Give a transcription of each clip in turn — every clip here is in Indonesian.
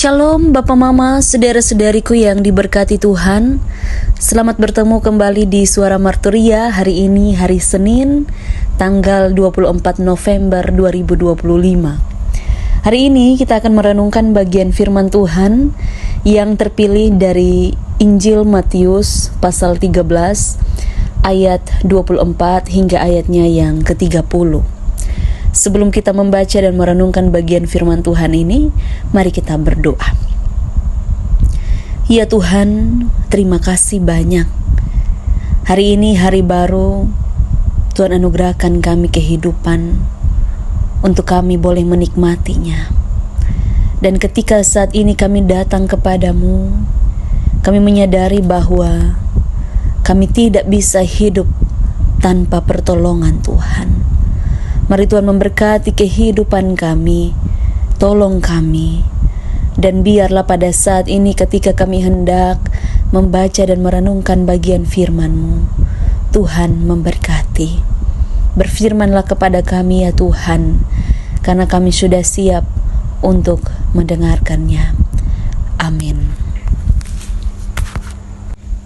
Shalom Bapak Mama, saudara-saudariku yang diberkati Tuhan. Selamat bertemu kembali di Suara Marturia. Hari ini hari Senin, tanggal 24 November 2025. Hari ini kita akan merenungkan bagian firman Tuhan yang terpilih dari Injil Matius pasal 13 ayat 24 hingga ayatnya yang ke-30. Sebelum kita membaca dan merenungkan bagian firman Tuhan ini, mari kita berdoa. Ya Tuhan, terima kasih banyak. Hari ini hari baru, Tuhan anugerahkan kami kehidupan untuk kami boleh menikmatinya. Dan ketika saat ini kami datang kepadamu, kami menyadari bahwa kami tidak bisa hidup tanpa pertolongan Tuhan. Mari Tuhan memberkati kehidupan kami, tolong kami, dan biarlah pada saat ini ketika kami hendak membaca dan merenungkan bagian firman-Mu, Tuhan memberkati. Berfirmanlah kepada kami ya Tuhan, karena kami sudah siap untuk mendengarkannya. Amin.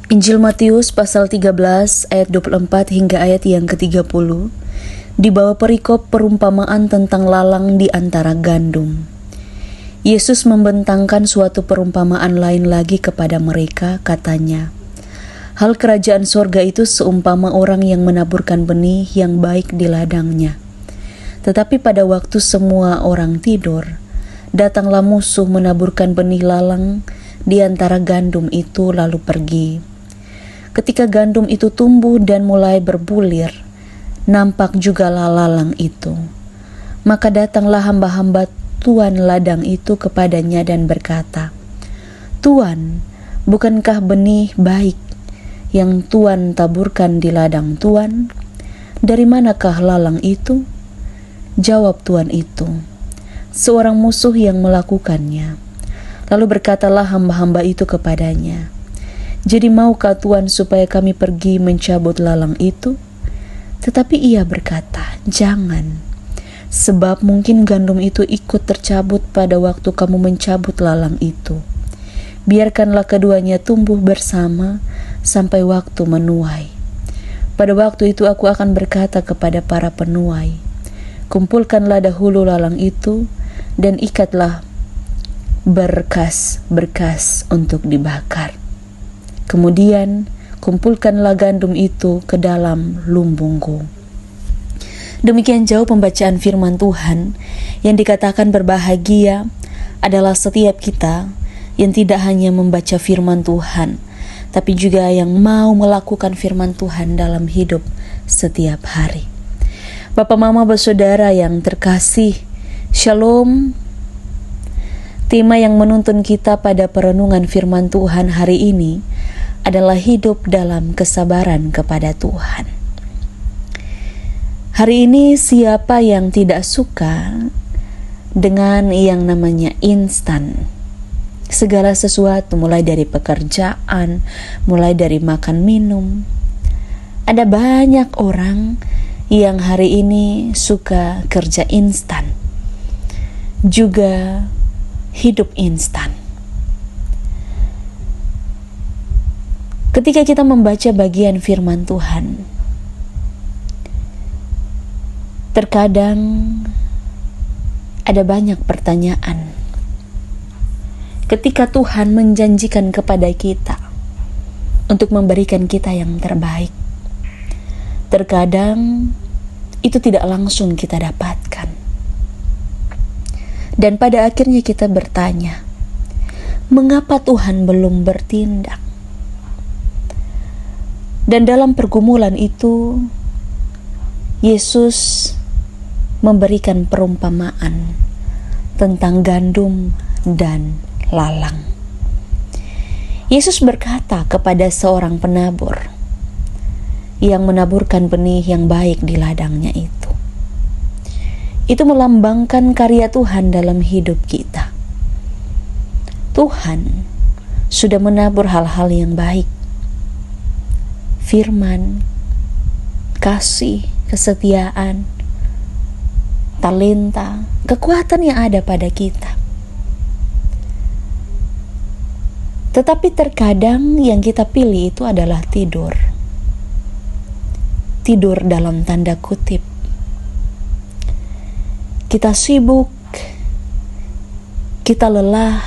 Injil Matius pasal 13 ayat 24 hingga ayat yang ke-30. Di bawah perikop perumpamaan tentang lalang di antara gandum. Yesus membentangkan suatu perumpamaan lain lagi kepada mereka, katanya, hal kerajaan sorga itu seumpama orang yang menaburkan benih yang baik di ladangnya. Tetapi pada waktu semua orang tidur, datanglah musuh menaburkan benih lalang di antara gandum itu lalu pergi. Ketika gandum itu tumbuh dan mulai berbulir, nampak juga lalang itu. Maka datanglah hamba-hamba tuan ladang itu kepadanya dan berkata, Tuan, bukankah benih baik yang Tuan taburkan di ladang Tuan? Dari manakah lalang itu? Jawab tuan itu, seorang musuh yang melakukannya. Lalu berkatalah hamba-hamba itu kepadanya, jadi maukah Tuan supaya kami pergi mencabut lalang itu? Tetapi ia berkata, jangan, sebab mungkin gandum itu ikut tercabut pada waktu kamu mencabut lalang itu. Biarkanlah keduanya tumbuh bersama sampai waktu menuai. Pada waktu itu aku akan berkata kepada para penuai, kumpulkanlah dahulu lalang itu dan ikatlah berkas-berkas untuk dibakar. Kemudian kumpulkanlah gandum itu ke dalam lumbungku. Demikian jauh pembacaan firman Tuhan yang dikatakan berbahagia adalah setiap kita yang tidak hanya membaca firman Tuhan, tapi juga yang mau melakukan firman Tuhan dalam hidup setiap hari. Bapak, Mama, Saudara yang terkasih, Shalom. Tema yang menuntun kita pada perenungan firman Tuhan hari ini adalah hidup dalam kesabaran kepada Tuhan. Hari ini siapa yang tidak suka dengan yang namanya instan? Segala sesuatu, mulai dari pekerjaan, mulai dari makan minum. Ada banyak orang yang hari ini suka kerja instan, juga hidup instan. Ketika kita membaca bagian firman Tuhan, terkadang ada banyak pertanyaan. Ketika Tuhan menjanjikan kepada kita untuk memberikan kita yang terbaik, terkadang itu tidak langsung kita dapatkan. Dan pada akhirnya kita bertanya, mengapa Tuhan belum bertindak? Dan dalam pergumulan itu, Yesus memberikan perumpamaan tentang gandum dan lalang. Yesus berkata kepada seorang penabur yang menaburkan benih yang baik di ladangnya itu. Itu melambangkan karya Tuhan dalam hidup kita. Tuhan sudah menabur hal-hal yang baik. Firman, kasih, kesetiaan, talenta, kekuatan yang ada pada kita. Tetapi terkadang yang kita pilih itu adalah tidur. Tidur dalam tanda kutip. Kita sibuk, kita lelah,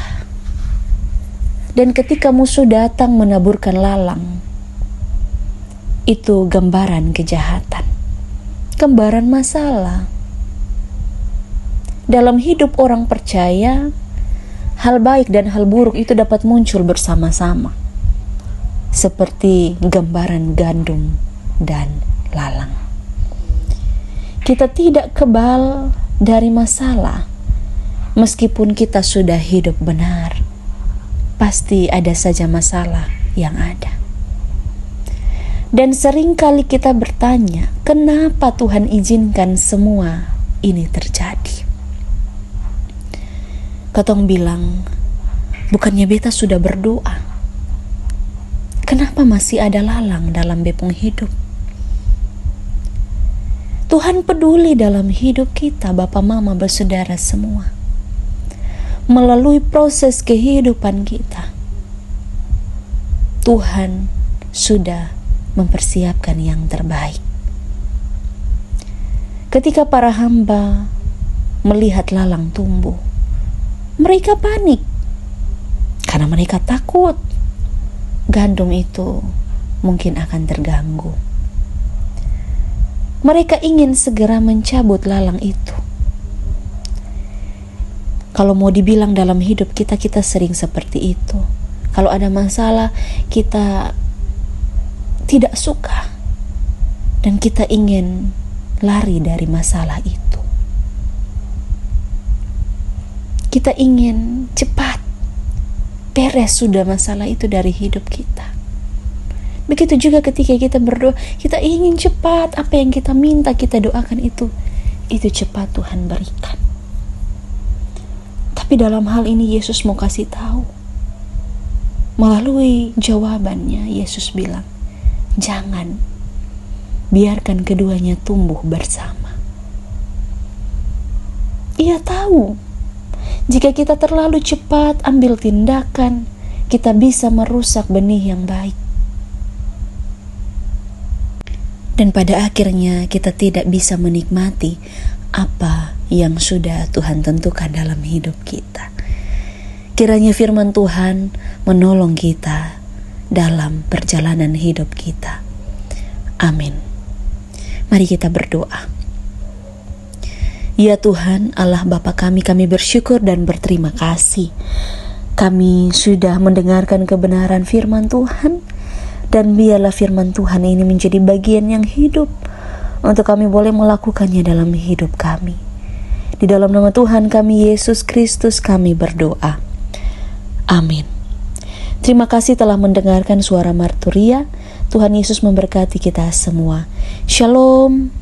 dan ketika musuh datang menaburkan lalang, itu gambaran kejahatan, gambaran masalah. Dalam hidup orang percaya, hal baik dan hal buruk itu dapat muncul bersama-sama, seperti gambaran gandum dan lalang. Kita tidak kebal dari masalah, meskipun kita sudah hidup benar. Pasti ada saja masalah yang ada. Dan seringkali kita bertanya, kenapa Tuhan izinkan semua ini terjadi? Katong bilang, bukannya beta sudah berdoa? Kenapa masih ada lalang dalam bepung hidup? Tuhan peduli dalam hidup kita, Bapa, Mama, bersaudara semua. Melalui proses kehidupan kita, Tuhan sudah mempersiapkan yang terbaik. Ketika para hamba melihat lalang tumbuh, mereka panik karena mereka takut gandum itu mungkin akan terganggu. Mereka ingin segera mencabut lalang itu. Kalau mau dibilang dalam hidup kita, kita sering seperti itu. Kalau ada masalah, kita tidak suka dan kita ingin lari dari masalah itu. Kita ingin cepat beres sudah masalah itu dari hidup kita. Begitu juga ketika kita berdoa, kita ingin cepat apa yang kita minta, kita doakan itu cepat Tuhan berikan. Tapi dalam hal ini Yesus mau kasih tahu. Melalui jawabannya Yesus bilang, jangan biarkan keduanya tumbuh bersama. Ia tahu, jika kita terlalu cepat ambil tindakan, kita bisa merusak benih yang baik. Dan pada akhirnya kita tidak bisa menikmati apa yang sudah Tuhan tentukan dalam hidup kita. Kiranya firman Tuhan menolong kita dalam perjalanan hidup kita. Amin. Mari kita berdoa. Ya Tuhan, Allah Bapa kami bersyukur dan berterima kasih. Kami sudah mendengarkan kebenaran firman Tuhan, dan biarlah firman Tuhan ini menjadi bagian yang hidup untuk kami boleh melakukannya dalam hidup kami. Di dalam nama Tuhan kami Yesus Kristus kami berdoa. Amin. Terima kasih telah mendengarkan suara Marturia. Tuhan Yesus memberkati kita semua. Shalom.